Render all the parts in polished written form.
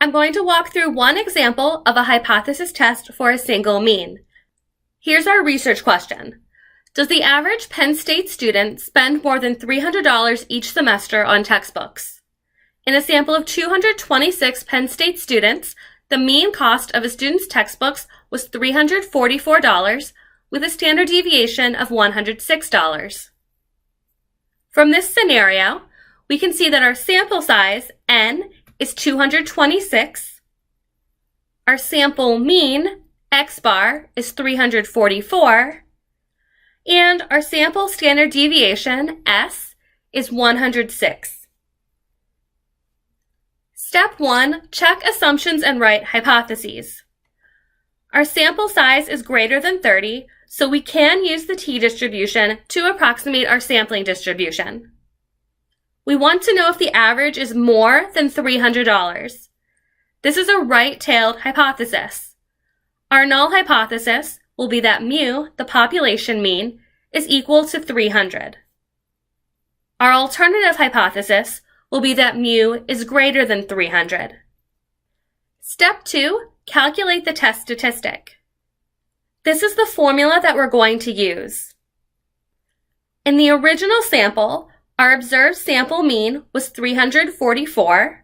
I'm going to walk through one example of a hypothesis test for a single mean. Here's our research question. Does the average Penn State student spend more than $300 each semester on textbooks? In a sample of 226 Penn State students, the mean cost of a student's textbooks was $344, with a standard deviation of $106. From this scenario, we can see that our sample size, n, is 226, our sample mean, x bar, is 344, and our sample standard deviation, s, is 106. Step 1, check assumptions and write hypotheses. Our sample size is greater than 30, so we can use the t-distribution to approximate our sampling distribution. We want to know if the average is more than $300. This is a right-tailed hypothesis. Our null hypothesis will be that mu, the population mean, is equal to 300. Our alternative hypothesis will be that mu is greater than 300. Step 2, calculate the test statistic. This is the formula that we're going to use. In the original sample, our observed sample mean was 344.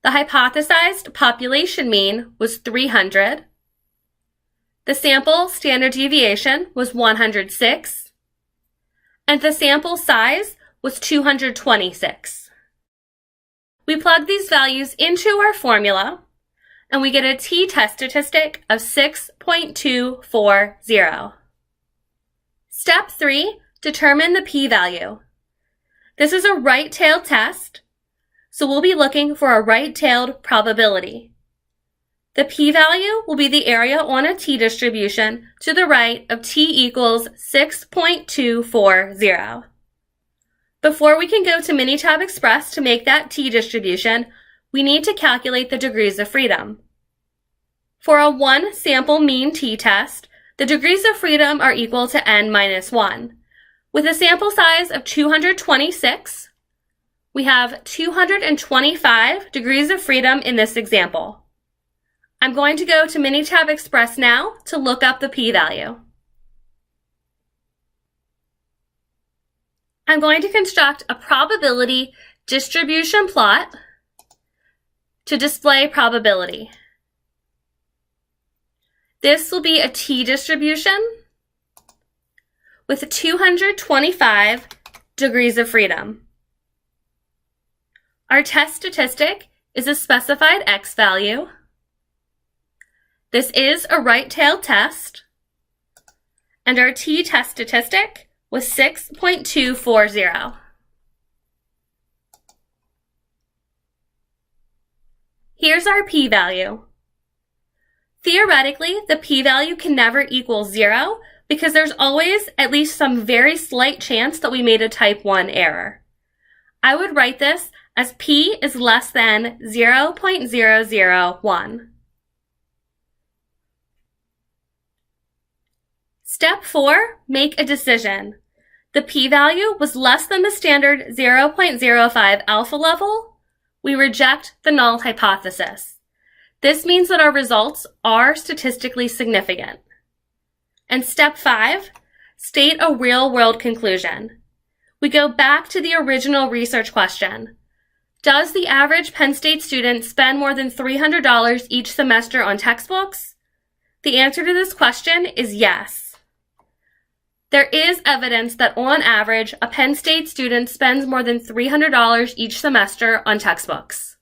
The hypothesized population mean was 300. The sample standard deviation was 106. And the sample size was 226. We plug these values into our formula, and we get a t-test statistic of 6.240. Step 3, determine the p-value. This is a right-tailed test, so we'll be looking for a right-tailed probability. The p-value will be the area on a t-distribution to the right of t equals 6.240. Before we can go to Minitab Express to make that t-distribution, we need to calculate the degrees of freedom. For a one-sample mean t-test, the degrees of freedom are equal to n minus 1. With a sample size of 226, we have 225 degrees of freedom in this example. I'm going to go to Minitab Express now to look up the p-value. I'm going to construct a probability distribution plot to display probability. This will be a t-distribution with 225 degrees of freedom. Our test statistic is a specified x value. This is a right-tailed test, and our t-test statistic was 6.240. Here's our p-value. Theoretically, the p-value can never equal 0 because there's always at least some very slight chance that we made a type 1 error. I would write this as p is less than 0.001. Step 4, make a decision. The p-value was less than the standard 0.05 alpha level. We reject the null hypothesis. This means that our results are statistically significant. And step 5, state a real-world conclusion. We go back to the original research question. Does the average Penn State student spend more than $300 each semester on textbooks? The answer to this question is yes. There is evidence that on average, a Penn State student spends more than $300 each semester on textbooks.